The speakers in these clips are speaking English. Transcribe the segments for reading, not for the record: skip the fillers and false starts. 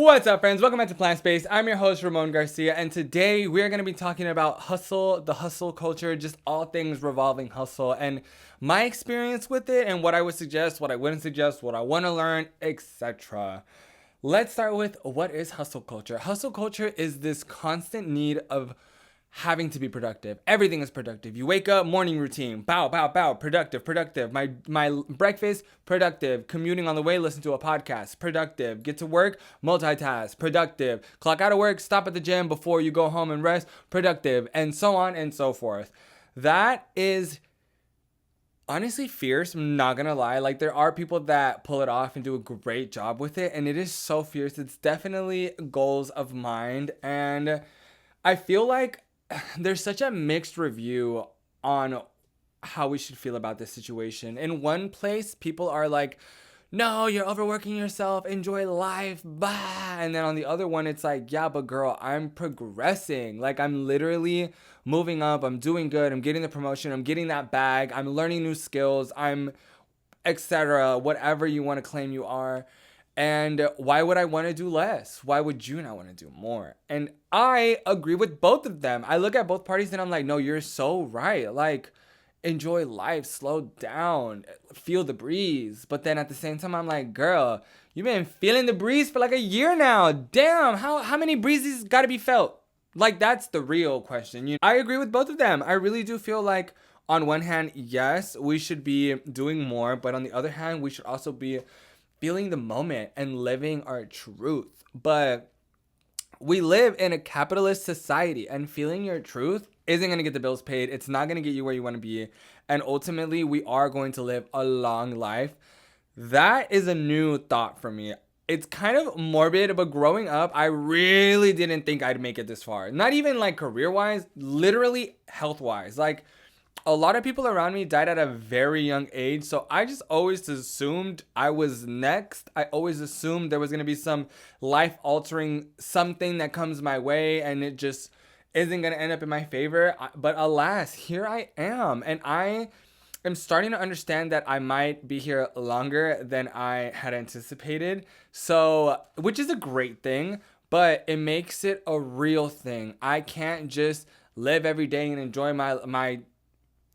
What's up, friends? Welcome back to Plant Space. I'm your host, Ramone Garcia, and today we are going to be talking about hustle, the hustle culture, just all things revolving hustle, and my experience with it, and what I would suggest, what I wouldn't suggest, what I want to learn, etc. Let's start with what is hustle culture. Hustle culture is this constant need of having to be productive. Everything is productive. You wake up, morning routine, bow, bow, bow, productive, productive. My breakfast, productive. Commuting on the way, listen to a podcast, productive. Get to work, multitask, productive. Clock out of work, stop at the gym before you go home and rest, productive, and so on and so forth. That is honestly fierce. I'm not gonna lie. Like, there are people that pull it off and do a great job with it, and it is so fierce. It's definitely goals of mind, and I feel like there's such a mixed review on how we should feel about this situation. In one place, people are like, no, you're overworking yourself, enjoy life, bah. And then on the other one, it's like, yeah, but girl, I'm progressing. Like, I'm literally moving up, I'm doing good, I'm getting the promotion, I'm getting that bag, I'm learning new skills, I'm etc. Whatever you want to claim you are. And why would I want to do less? Why would you not want to do more? And I agree with both of them. I look at both parties and I'm like, no, you're so right. Like, enjoy life, slow down, feel the breeze. But then at the same time, I'm like, girl, you've been feeling the breeze for like a year now. Damn, how many breezes got to be felt? Like, that's the real question. I agree with both of them. I really do feel like, on one hand, yes, we should be doing more. But on the other hand, we should also be feeling the moment and living our truth. But we live in a capitalist society, and feeling your truth isn't going to get the bills paid. It's not going to get you where you want to be. And ultimately, we are going to live a long life. That is a new thought for me. It's kind of morbid, but growing up, I really didn't think I'd make it this far. Not even like career wise, literally health wise. Like, a lot of people around me died at a very young age, so I just always assumed I was next. I always assumed there was going to be some life-altering something that comes my way, and it just isn't going to end up in my favor. But alas, here I am, and I am starting to understand that I might be here longer than I had anticipated, so, which is a great thing, but it makes it a real thing. I can't just live every day and enjoy my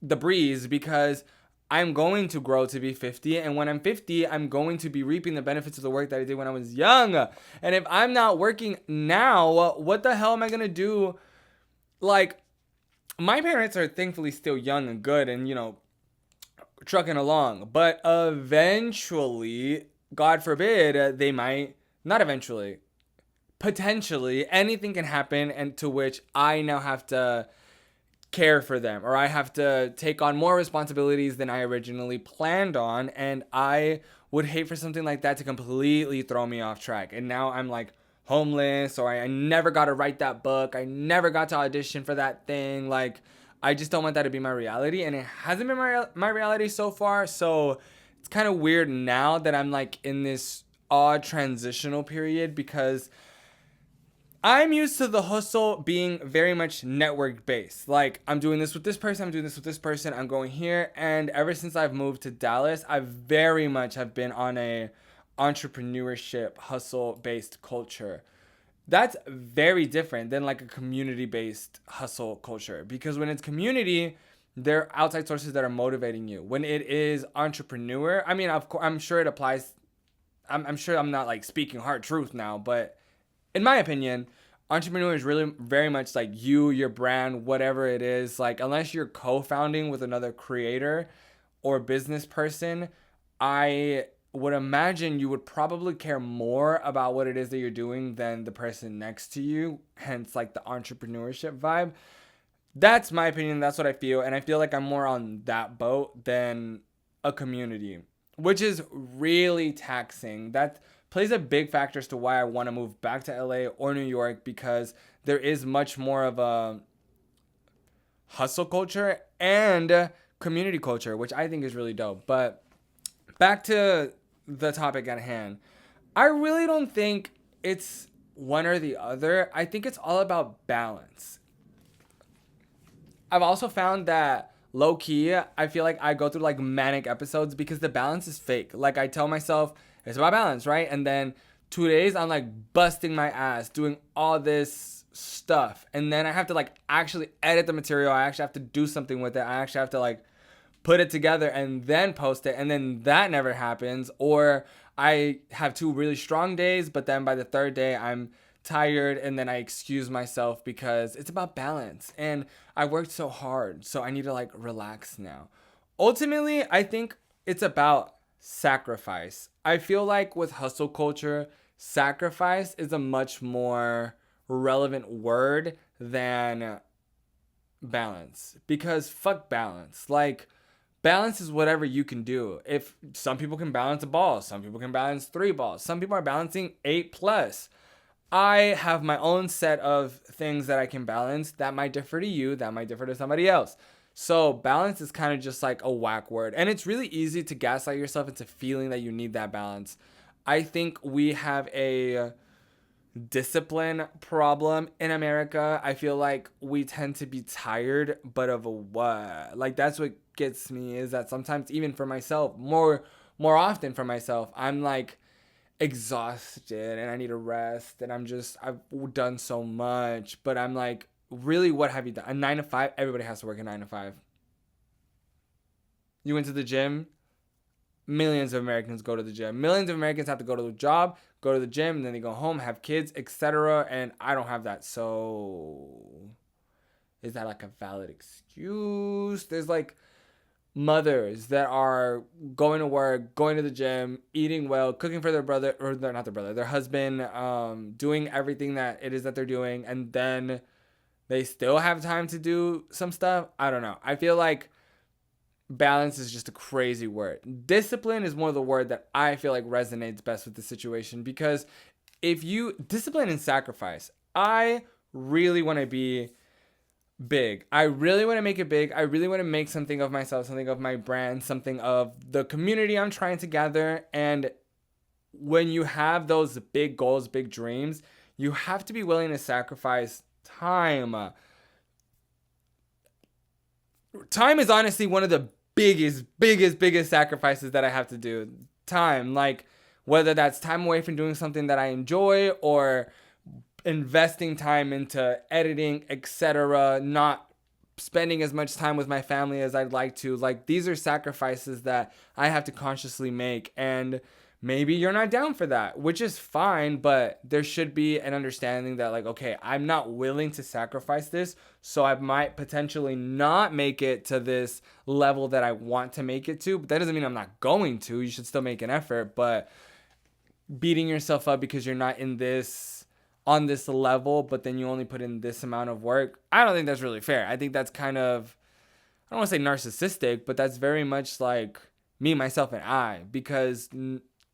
the breeze, because I'm going to grow to be 50, and when I'm 50, I'm going to be reaping the benefits of the work that I did when I was young. And if I'm not working now, what the hell am I going to do? Like, my parents are thankfully still young and good and, trucking along, but eventually, God forbid, they might not eventually, potentially anything can happen, and to which I now have to care for them, or I have to take on more responsibilities than I originally planned on, and I would hate for something like that to completely throw me off track. And now I'm like homeless, or I never got to write that book, I never got to audition for that thing. Like, I just don't want that to be my reality, and it hasn't been my reality so far. So it's kind of weird now that I'm like in this odd transitional period, because I'm used to the hustle being very much network based. Like, I'm doing this with this person, I'm doing this with this person, I'm going here. And ever since I've moved to Dallas, I very much have been on a entrepreneurship, hustle based culture. That's very different than like a community based hustle culture, because when it's community, there are outside sources that are motivating you. When it is entrepreneur, I mean, of course, I'm sure it applies. I'm sure I'm not like speaking hard truth now, but in my opinion, entrepreneur is really very much like you, your brand, whatever it is. Like, unless you're co-founding with another creator or business person, I would imagine you would probably care more about what it is that you're doing than the person next to you. Hence, like, the entrepreneurship vibe. That's my opinion. That's what I feel. And I feel like I'm more on that boat than a community, which is really taxing. That plays a big factor as to why I want to move back to LA or New York, because there is much more of a hustle culture and community culture, which I think is really dope. But back to the topic at hand. I really don't think it's one or the other. I think it's all about balance. I've also found that low key, I feel like I go through like manic episodes because the balance is fake. Like, I tell myself it's about balance, right? And then 2 days I'm like busting my ass doing all this stuff, and then I have to like actually edit the material. I actually have to do something with it. I actually have to like put it together and then post it, and then that never happens. Or I have 2 really strong days, but then by the third day I'm tired, and then I excuse myself because it's about balance and I worked so hard, so I need to like relax now. Ultimately, I think it's about sacrifice. I feel like with hustle culture, sacrifice is a much more relevant word than balance, because fuck balance. Like, balance is whatever you can do. If some people can balance a ball, some people can balance 3 balls, some people are balancing 8 plus. I have my own set of things that I can balance that might differ to you, that might differ to somebody else. So balance is kind of just like a whack word, and it's really easy to gaslight yourself into feeling that you need that balance. I think we have a discipline problem in America. I feel like we tend to be tired, but of a what? Like, that's what gets me, is that sometimes even for myself, more often for myself, I'm like exhausted and I need a rest, and I've done so much, but I'm like, really, what have you done? A 9 to 5? Everybody has to work a 9 to 5. You went to the gym. Millions of Americans go to the gym. Millions of Americans have to go to the job, go to the gym, and then they go home, have kids, etc. And I don't have that. So is that like a valid excuse? There's like mothers that are going to work, going to the gym, eating well, cooking for their brother, or they're not their brother, their husband, doing everything that it is that they're doing, and then they still have time to do some stuff. I don't know. I feel like balance is just a crazy word. Discipline is more the word that I feel like resonates best with the situation, because if you discipline and sacrifice, I really want to be big. I really want to make it big. I really want to make something of myself, something of my brand, something of the community I'm trying to gather. And when you have those big goals, big dreams, you have to be willing to sacrifice time. Time is honestly one of the biggest sacrifices that I have to do. Time, like, whether that's time away from doing something that I enjoy, or investing time into editing, etc., not spending as much time with my family as I'd like to. Like, these are sacrifices that I have to consciously make, and maybe you're not down for that, which is fine, but there should be an understanding that, like, okay, I'm not willing to sacrifice this, so I might potentially not make it to this level that I want to make it to. But that doesn't mean I'm not going to. You should still make an effort, but beating yourself up because you're not on this level, but then you only put in this amount of work, I don't think that's really fair. I think that's kind of, I don't want to say narcissistic, but that's very much like me, myself, and I. Because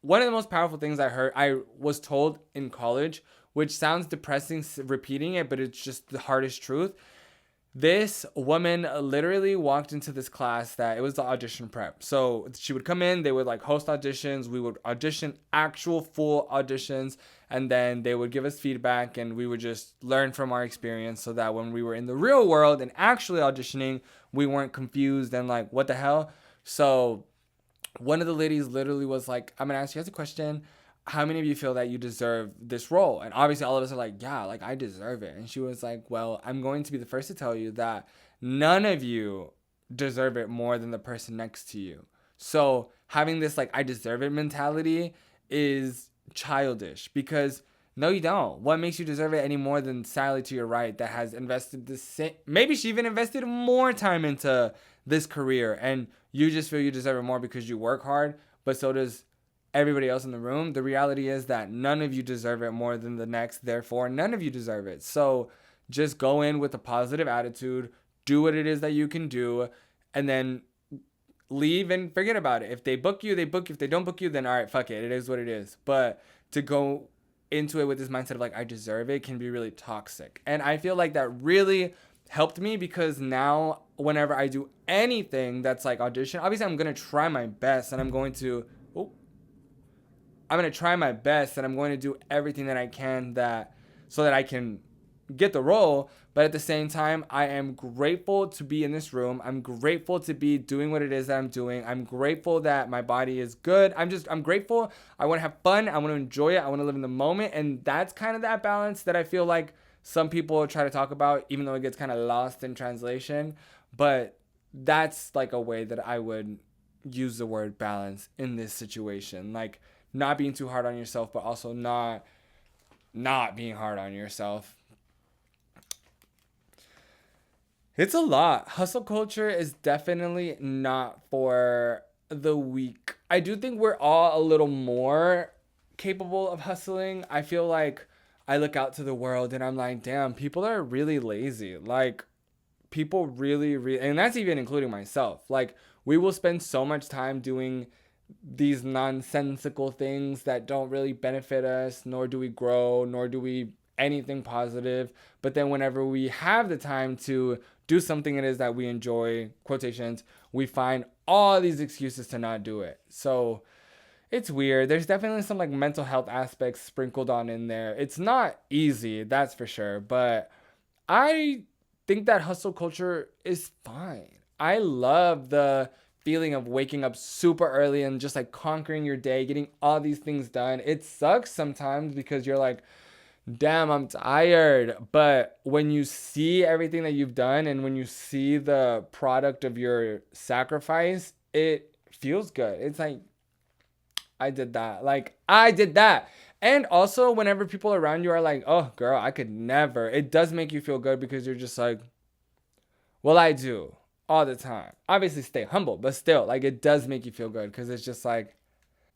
one of the most powerful things I was told in college, which sounds depressing repeating it, but it's just the hardest truth. This woman literally walked into this class that it was the audition prep. So she would come in, they would like host auditions, we would audition actual full auditions, and then they would give us feedback, and we would just learn from our experience, so that when we were in the real world and actually auditioning, we weren't confused and like, what the hell? So one of the ladies literally was like, I'm gonna ask you guys a question. How many of you feel that you deserve this role? And obviously all of us are like, yeah, like I deserve it. And she was like, well, I'm going to be the first to tell you that none of you deserve it more than the person next to you. So having this like I deserve it mentality is childish, because no, you don't. What makes you deserve it any more than Sally to your right, that has invested the same, maybe she even invested more time into this career, and you just feel you deserve it more because you work hard, but so does everybody else in the room. The reality is that none of you deserve it more than the next, therefore none of you deserve it. So just go in with a positive attitude, do what it is that you can do, and then leave and forget about it. If they book you, they book you. If they don't book you, then all right, fuck it, it is what it is. But to go into it with this mindset of like I deserve it can be really toxic. And I feel like that really helped me, because now whenever I do anything that's like audition, obviously I'm going to try my best, and I'm going to try my best, and I'm going to do everything that I can so that I can get the role. But at the same time, I am grateful to be in this room. I'm grateful to be doing what it is that I'm doing. I'm grateful that my body is good. I'm grateful. I want to have fun. I want to enjoy it. I want to live in the moment. And that's kind of that balance that I feel like some people try to talk about, even though it gets kind of lost in translation. But that's like a way that I would use the word balance in this situation. Like, not being too hard on yourself, but also not being hard on yourself. It's a lot. Hustle culture is definitely not for the weak. I do think we're all a little more capable of hustling. I feel like I look out to the world and I'm like, damn, people are really lazy. Like, people really, and that's even including myself. Like, we will spend so much time doing these nonsensical things that don't really benefit us, nor do we grow, nor do we anything positive. But then whenever we have the time to do something it is that we enjoy, quotations, we find all these excuses to not do it. So it's weird. There's definitely some like mental health aspects sprinkled on in there. It's not easy, that's for sure. But I think that hustle culture is fine. I love the feeling of waking up super early and just like conquering your day, getting all these things done. It sucks sometimes because you're like, damn, I'm tired. But when you see everything that you've done and when you see the product of your sacrifice, it feels good. It's like, I did that. Like, I did that. And also, whenever people around you are like, oh, girl, I could never, it does make you feel good because you're just like, well, I do all the time. Obviously, stay humble, but still, like, it does make you feel good because it's just like,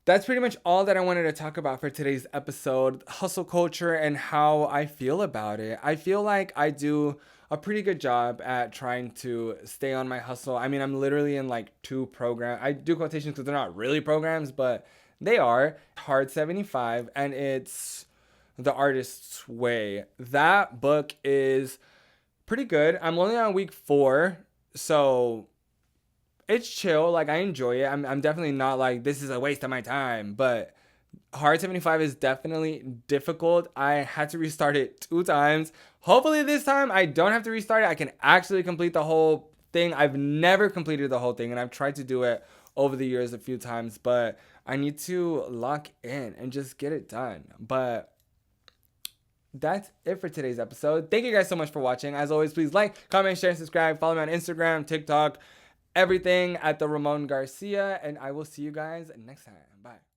that's pretty much all that I wanted to talk about for today's episode. Hustle culture and how I feel about it. I feel like I do a pretty good job at trying to stay on my hustle. I mean, I'm literally in like 2 programs. I do quotations because they're not really programs, but they are. Hard 75, and it's The Artist's Way. That book is pretty good. I'm only on week 4, so it's chill. Like, I enjoy it. I'm definitely not like, this is a waste of my time, but Hard 75 is definitely difficult. I had to restart it 2 times. Hopefully this time I don't have to restart it. I can actually complete the whole thing. I've never completed the whole thing, and I've tried to do it over the years a few times, but I need to lock in and just get it done. But that's it for today's episode. Thank you guys so much for watching. As always, please like, comment, share, and subscribe. Follow me on Instagram, TikTok, everything at the Ramone Garcia, and I will see you guys next time. Bye.